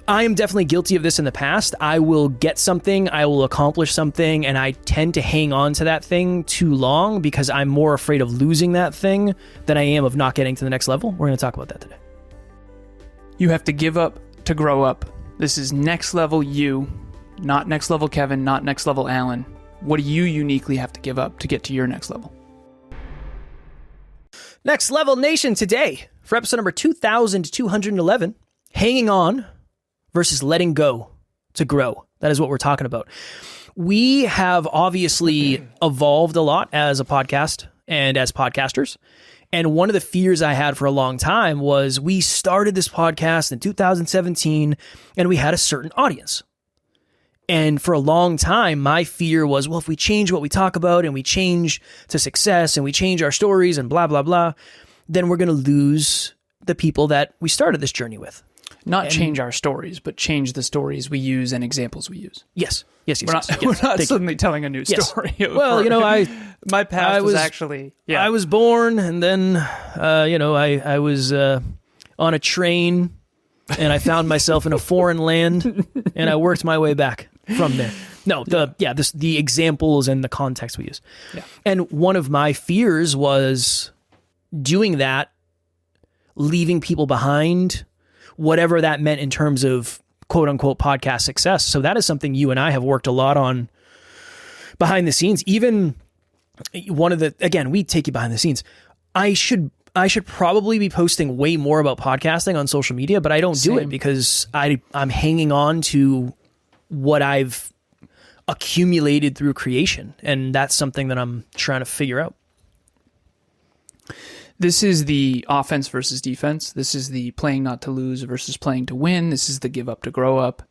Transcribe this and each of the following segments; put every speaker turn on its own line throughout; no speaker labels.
I am definitely guilty of this in the past. I will get something, I will accomplish something, and I tend to hang on to that thing too long because I'm more afraid of losing that thing than I am of not getting to the next level. We're going to talk about that today.
You have to give up to grow up. This is next level you, not next level Kevin, not next level Alan. What do you uniquely have to give up to get to your next level?
Next Level Nation today, for episode number 2211, hanging on versus letting go to grow. That is what we're talking about. We have obviously evolved a lot as a podcast and as podcasters. And one of the fears I had for a long time was we started this podcast in 2017 and we had a certain audience. And for a long time, my fear was, well, if we change what we talk about and we change to success and we change our stories and blah, blah, blah, then we're going to lose the people that we started this journey with.
Not change our stories, but change the stories we use and examples we use.
Yes.
We're not suddenly telling a new story.
Well,
my past was actually... Yeah.
I was born and then, I was on a train and I found myself in a foreign land and I worked my way back from there. No, the examples and the context we use.
Yeah.
And one of my fears was doing that, leaving people behind, whatever that meant in terms of quote unquote podcast success. So that is something you and I have worked a lot on behind the scenes. Even again, we take you behind the scenes. I should probably be posting way more about podcasting on social media, but I don't do it because I'm hanging on to what I've accumulated through creation. And that's something that I'm trying to figure out.
This is the offense versus defense. This is the playing not to lose versus playing to win. This is the give up to grow up.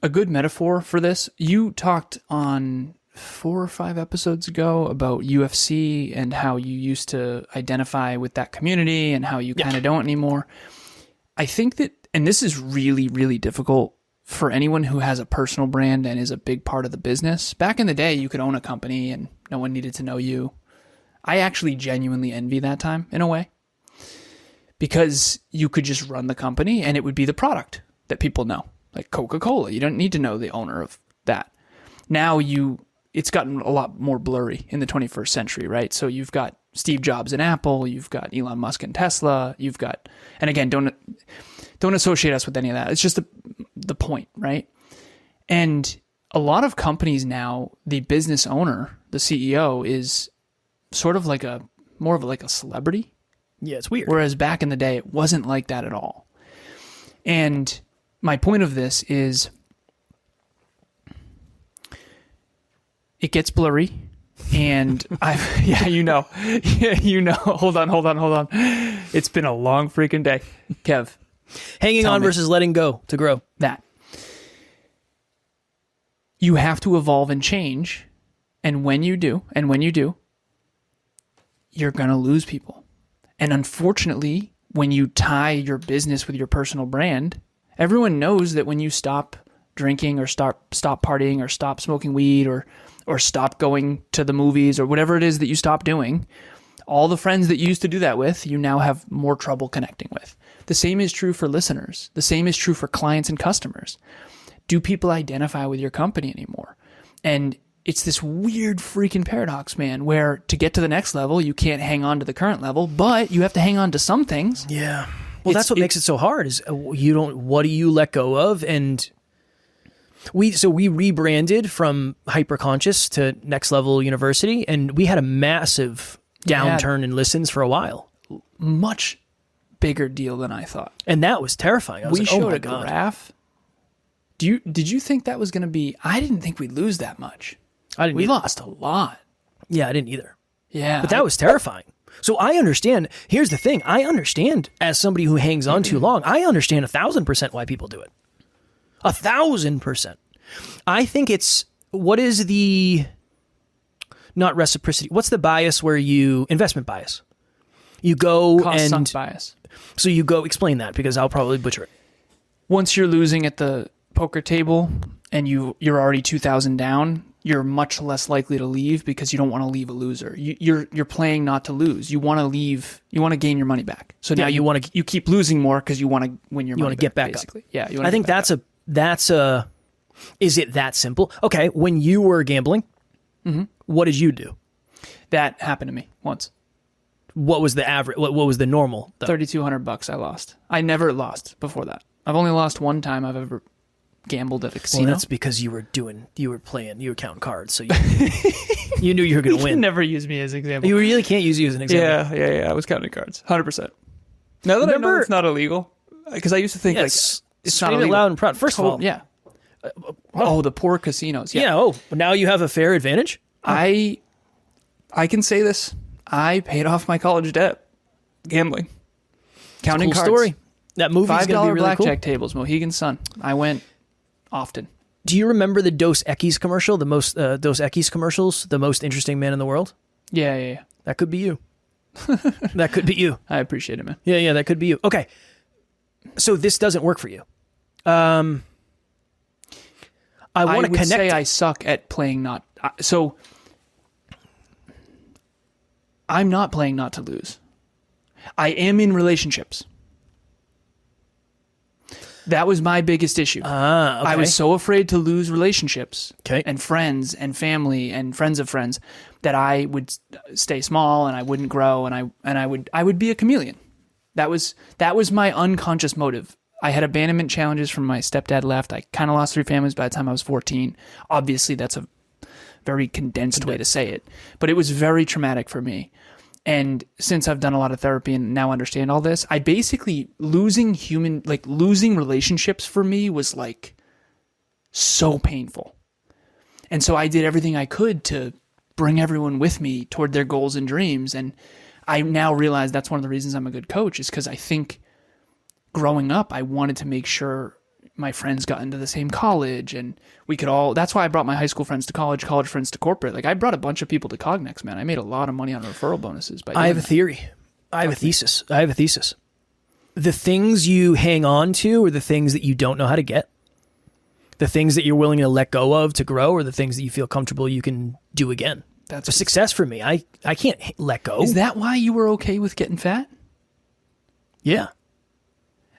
A good metaphor for this, you talked on 4 or 5 episodes ago about UFC and how you used to identify with that community and how you kind of don't anymore. I think that, and this is really, really difficult for anyone who has a personal brand and is a big part of the business. Back in the day, you could own a company and no one needed to know you. I actually genuinely envy that time in a way because you could just run the company and it would be the product that people know, like Coca-Cola. You don't need to know the owner of that. Now it's gotten a lot more blurry in the 21st century, right? So you've got Steve Jobs and Apple, you've got Elon Musk and Tesla, you've got, and again, don't associate us with any of that. It's just the point, right? And a lot of companies now, the business owner, the CEO is sort of more of a celebrity.
Yeah, it's weird.
Whereas back in the day, it wasn't like that at all. And my point of this is it gets blurry and hold on. It's been a long freaking day. Kev.
Hanging on versus letting go to grow.
That. You have to evolve and change. And when you do, you're going to lose people. And unfortunately, when you tie your business with your personal brand, everyone knows that when you stop drinking or stop partying or stop smoking weed or stop going to the movies or whatever it is that you stop doing, all the friends that you used to do that with, you now have more trouble connecting with. The same is true for listeners. The same is true for clients and customers. Do people identify with your company anymore? And it's this weird freaking paradox, man, where to get to the next level, you can't hang on to the current level, but you have to hang on to some things.
Yeah. Well, that's what makes it so hard is what do you let go of? And we rebranded from Hyperconscious to Next Level University, and we had a massive downturn in listens for a while.
Much bigger deal than I thought.
And that was terrifying. I was like,
showed a graph. Did you think that was going to be, I didn't think we'd lose that much. We lost a lot.
Yeah, I didn't either.
Yeah.
But that was terrifying. So I understand. Here's the thing. I understand as somebody who hangs on too long, I understand 1,000% why people do it. 1,000%. I think it's, what is the, not reciprocity, what's the bias where investment bias. You go
Cost-sunk bias.
So you go, explain that because I'll probably butcher it.
Once you're losing at the poker table and you're already 2,000 down, you're much less likely to leave because you don't want to leave a loser. You're playing not to lose. You want to leave. You want to gain your money back. So now you keep losing more because you want to win your money.
You want to get back
basically.
up.
Yeah.
I think that's a. Is it that simple? Okay, when you were gambling, what did you do?
That happened to me once.
What was the average? What was the normal?
$3,200 I lost. I never lost before that. I've only lost one time I've ever gambled at a casino.
Well, that's because you were counting cards, so you knew you were going to win.
Never use me as an example.
You really can't use you as an example.
Yeah. I was counting cards, 100%. Now that I know it's not illegal, because I used to think it's not illegal.
Loud and proud. First of all,
yeah. The poor casinos.
Yeah. Now you have a fair advantage.
I can say this. I paid off my college debt gambling, counting cards.
Story. That movie's going to be really
blackjack
cool.
tables, Mohegan Sun. I went often.
Do you remember the Dos Equis commercial? The most Dos Equis commercials. The most interesting man in the world.
Yeah.
That could be you. That could be you.
I appreciate it, man.
Yeah. That could be you. Okay. So this doesn't work for you. I want to connect.
Say I suck at playing not. So I'm not playing not to lose. I am in relationships. That was my biggest issue.
Okay.
I was so afraid to lose relationships
and
friends and family and friends of friends that I would stay small and I wouldn't grow and I would be a chameleon. That was my unconscious motive. I had abandonment challenges from my stepdad left. I kind of lost 3 families by the time I was 14. Obviously, that's a very condensed way to say it, but it was very traumatic for me. And since I've done a lot of therapy and now understand all this, I basically losing relationships for me was like so painful. And so I did everything I could to bring everyone with me toward their goals and dreams. And I now realize that's one of the reasons I'm a good coach, is because I think growing up, I wanted to make sure my friends got into the same college and we could all, that's why I brought my high school friends to college friends to corporate. Like I brought a bunch of people to Cognex, man. I made a lot of money on referral bonuses.
I have a theory. I have a thesis. The things you hang on to are the things that you don't know how to get. The things that you're willing to let go of to grow are the things that you feel comfortable you can do again. That's a success for me. I can't let go.
Is that why you were okay with getting fat?
Yeah.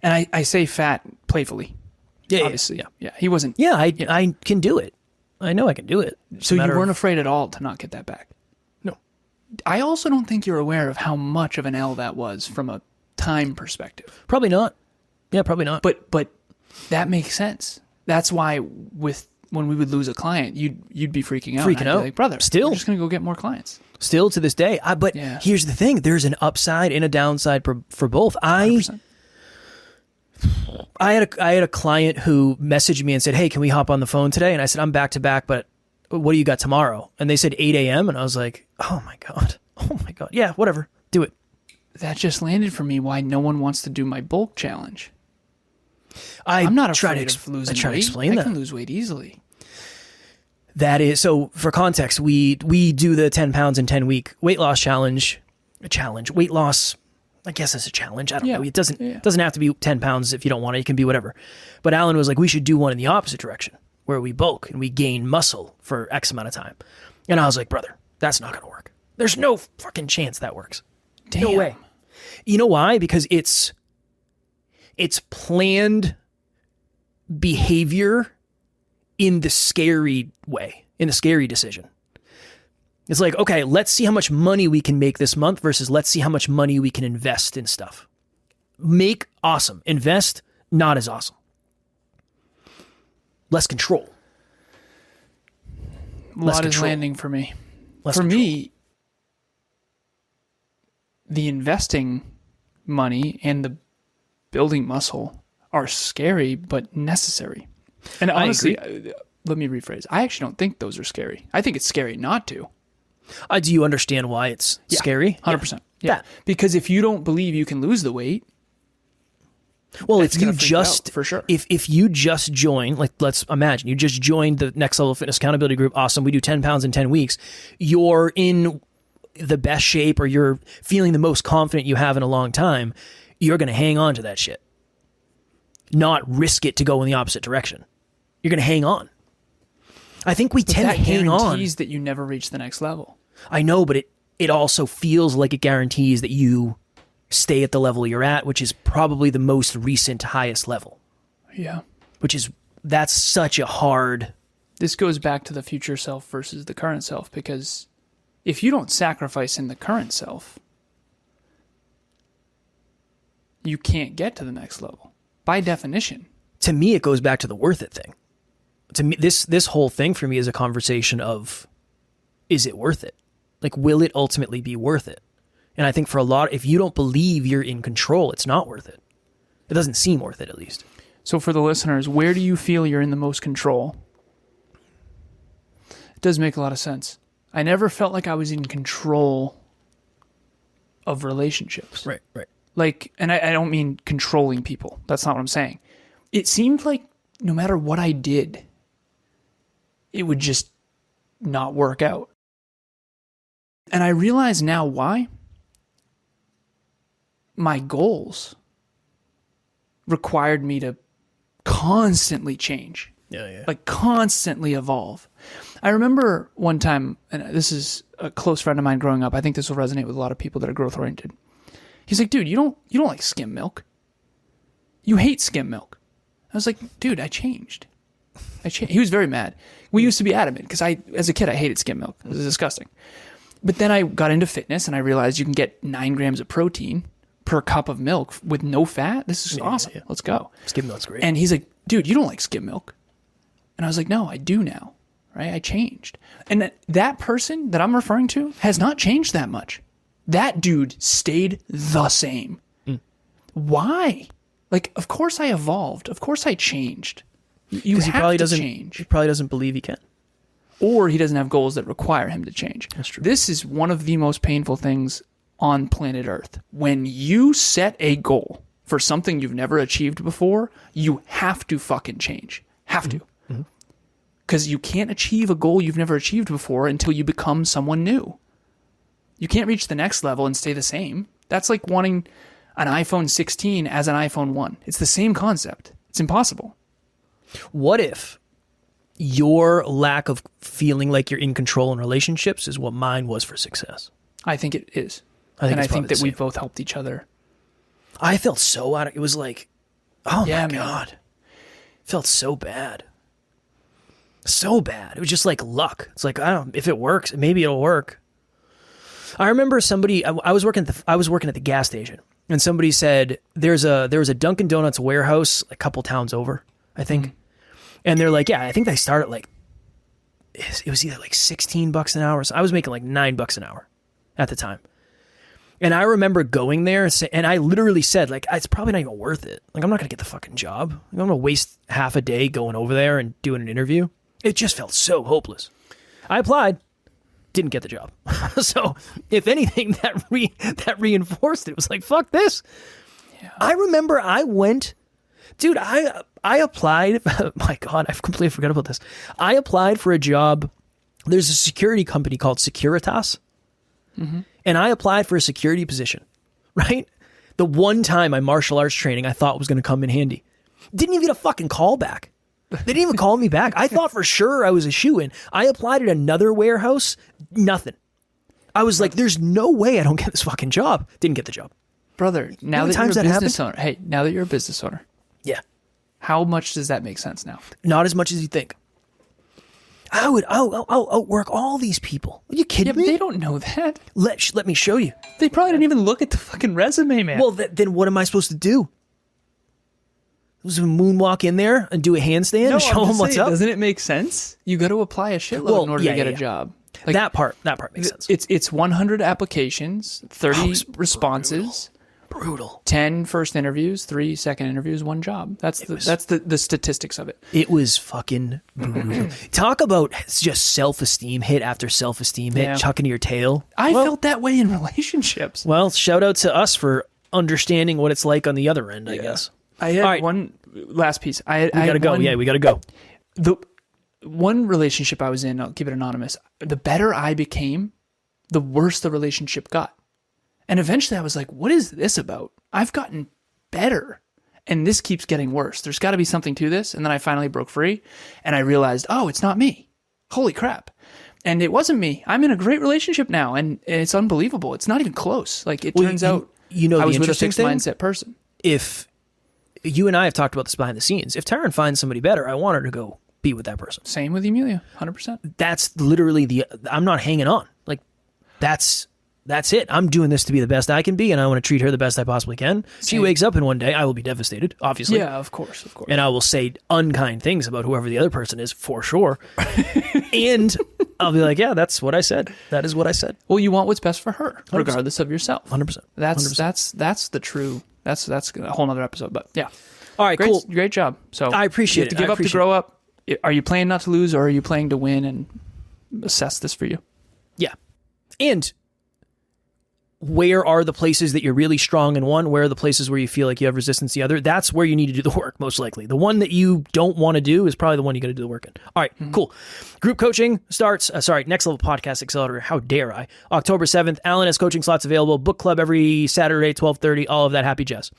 And I say fat playfully.
Yeah,
obviously. Yeah. He wasn't.
Yeah, I can do it. I know I can do it.
So you weren't afraid at all to not get that back?
No.
I also don't think you're aware of how much of an L that was from a time perspective.
Probably not. Yeah, probably not.
But that makes sense. That's why when we would lose a client, you'd be freaking out.
Freaking out.
Like, brother,
still,
we're just going to go get more clients.
Still to this day. But here's the thing. There's an upside and a downside for both.
100%.
I had a client who messaged me and said, "Hey, can we hop on the phone today?" And I said, "I'm back to back, but what do you got tomorrow?" And they said 8 a.m. And I was like, oh my God. Yeah, whatever. Do it.
That just landed for me why no one wants to do my bulk challenge.
I'm
not afraid of losing weight.
I try to explain that.
I can lose weight easily.
That is, so for context, we do the 10 pounds in 10 week weight loss challenge. Weight loss, I guess it's a challenge. I don't know. It doesn't have to be 10 pounds if you don't want it. It can be whatever. But Alan was like, we should do one in the opposite direction where we bulk and we gain muscle for X amount of time. And I was like, brother, that's not going to work. There's no fucking chance that works.
Damn.
No way. You know why? Because it's planned behavior in the scary way, in the scary decision. It's like, okay, let's see how much money we can make this month versus let's see how much money we can invest in stuff. Make awesome. Invest, not as awesome. Less control.
A lot is landing for me.
For
me, the investing money and the building muscle are scary but necessary. And honestly, let me rephrase. I actually don't think those are scary. I think it's scary not to.
Do you understand why it's scary?
100%. Yeah. Because if you don't believe you can lose the weight,
well, if you just,
for sure.
If you just join, like let's imagine you just joined the Next Level Fitness Accountability Group. Awesome. We do 10 pounds in 10 weeks. You're in the best shape or you're feeling the most confident you have in a long time. You're going to hang on to that shit. Not risk it to go in the opposite direction. You're going to hang on. I think we tend to hang on.
That guarantees that you never reach the next level.
I know, but it also feels like it guarantees that you stay at the level you're at, which is probably the most recent highest level.
Yeah.
That's such a hard...
This goes back to the future self versus the current self, because if you don't sacrifice in the current self, you can't get to the next level. By definition.
To me, it goes back to the worth it thing. To me, this whole thing for me is a conversation of, is it worth it? Like, will it ultimately be worth it? And I think for a lot, if you don't believe you're in control, it's not worth it. It doesn't seem worth it, at least.
So for the listeners, where do you feel you're in the most control? It does make a lot of sense. I never felt like I was in control of relationships.
Right.
Like, and I don't mean controlling people. That's not what I'm saying. It seemed like no matter what I did, it would just not work out. And I realize now why. My goals required me to constantly change.
Yeah.
Like constantly evolve. I remember one time, and this is a close friend of mine growing up, I think this will resonate with a lot of people that are growth oriented. He's like, dude, you don't like skim milk. You hate skim milk. I was like, dude, I changed. He was very mad. We used to be adamant because as a kid, I hated skim milk. It was disgusting. But then I got into fitness and I realized you can get 9 grams of protein per cup of milk with no fat. This is awesome. Yeah. Let's go.
Skim milk's great.
And he's like, dude, you don't like skim milk. And I was like, no, I do now. Right? I changed. And that person that I'm referring to has not changed that much. That dude stayed the same. Why? Like, of course I evolved. Of course I changed. You have to change.
He probably doesn't believe he can.
Or he doesn't have goals that require him to change.
That's true.
This is one of the most painful things on planet Earth. When you set a goal for something you've never achieved before, you have to fucking change. Have to. Because you can't achieve a goal you've never achieved before until you become someone new. You can't reach the next level and stay the same. That's like wanting an iPhone 16 as an iPhone 1. It's the same concept. It's impossible.
What if your lack of feeling like you're in control in relationships is what mine was for success?
I think it is.
I
think that we've both helped each other.
I felt so out of it. Was like, oh my God. It felt so bad. So bad. It was just like luck. It's like, if it works, maybe it'll work. I remember somebody, I was working at the gas station, and somebody said there was a Dunkin' Donuts warehouse a couple towns over, I think. And they're like, yeah, I think they start at it was either like $16 an hour. So I was making like $9 an hour at the time. And I remember going there and I literally said, like, it's probably not even worth it. Like, I'm not going to get the fucking job. I'm going to waste half a day going over there and doing an interview. It just felt so hopeless. I applied, didn't get the job. So if anything, that reinforced it. It was like, fuck this. Yeah. I remember I went, dude, I applied. My God, I've completely forgot about this. I applied for a job. There's a security company called Securitas. And I applied for a security position, right? The one time my martial arts training I thought was going to come in handy. Didn't even get a fucking call back. They didn't even call me back. I thought for sure I was a shoo-in. I applied at another warehouse. Nothing. I was like, there's no way I don't get this fucking job. Didn't get the job.
Brother, now that you're a business owner. Hey, now that you're a business owner.
Yeah.
How much does that make sense now?
Not as much as you think. I'll outwork all these people. Are you kidding me?
They don't know that.
Let me show you.
They probably didn't even look at the fucking resume, man.
Well, then what am I supposed to do? Was a moonwalk in there and do a handstand and show them what's up?
Doesn't it make sense? You got to apply a shitload in order to get a job.
Like, that part makes sense.
It's 100 applications, 30 responses.
Brutal.
10 first interviews, 3 second interviews, 1 job. That's the statistics of it.
It was fucking brutal. Talk about just self-esteem hit after self-esteem hit, chucking your tail.
I felt that way in relationships.
Well, shout out to us for understanding what it's like on the other end, I guess.
I had one last piece.
We gotta go. We gotta go.
The one relationship I was in, I'll keep it anonymous, the better I became, the worse the relationship got. And eventually I was like, what is this about? I've gotten better. And this keeps getting worse. There's got to be something to this. And then I finally broke free. And I realized, oh, it's not me. holy crap. And it wasn't me. I'm in a great relationship now, and it's unbelievable. It's not even close. Like, it turns out I was with a fixed mindset person.
If you and I have talked about this behind the scenes, if Taryn finds somebody better, I want her to go be with that person.
Same with Emilia, 100%.
That's literally I'm not hanging on. Like, that's it. I'm doing this to be the best I can be, and I want to treat her the best I possibly can. She wakes up in one day, I will be devastated, obviously.
Yeah, of course.
And I will say unkind things about whoever the other person is, for sure. And I'll be like, yeah, that's what I said. That is what I said.
Well, you want what's best for her,
100%.
regardless of yourself.
100%.
That's the true. That's a whole nother episode. But yeah.
All right, cool.
Great job. So
I appreciate it.
You have to give up to grow up. Are you playing not to lose, or are you playing to win? And assess this for you.
Yeah. And where are the places that you're really strong in one? Where are the places where you feel like you have resistance the other? That's where you need to do the work, most likely. The one that you don't want to do is probably the one you got to do the work in. All right, cool. Group coaching starts, Next Level Podcast Accelerator, how dare I? October 7th, Alan has coaching slots available. Book club every Saturday, 12:30, all of that. Happy Jess.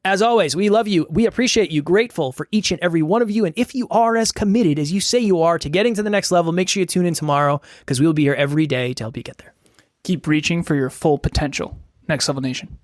As always, we love you. We appreciate you. Grateful for each and every one of you. And if you are as committed as you say you are to getting to the next level, make sure you tune in tomorrow, because we'll be here every day to help you get there.
Keep reaching for your full potential. Next Level Nation.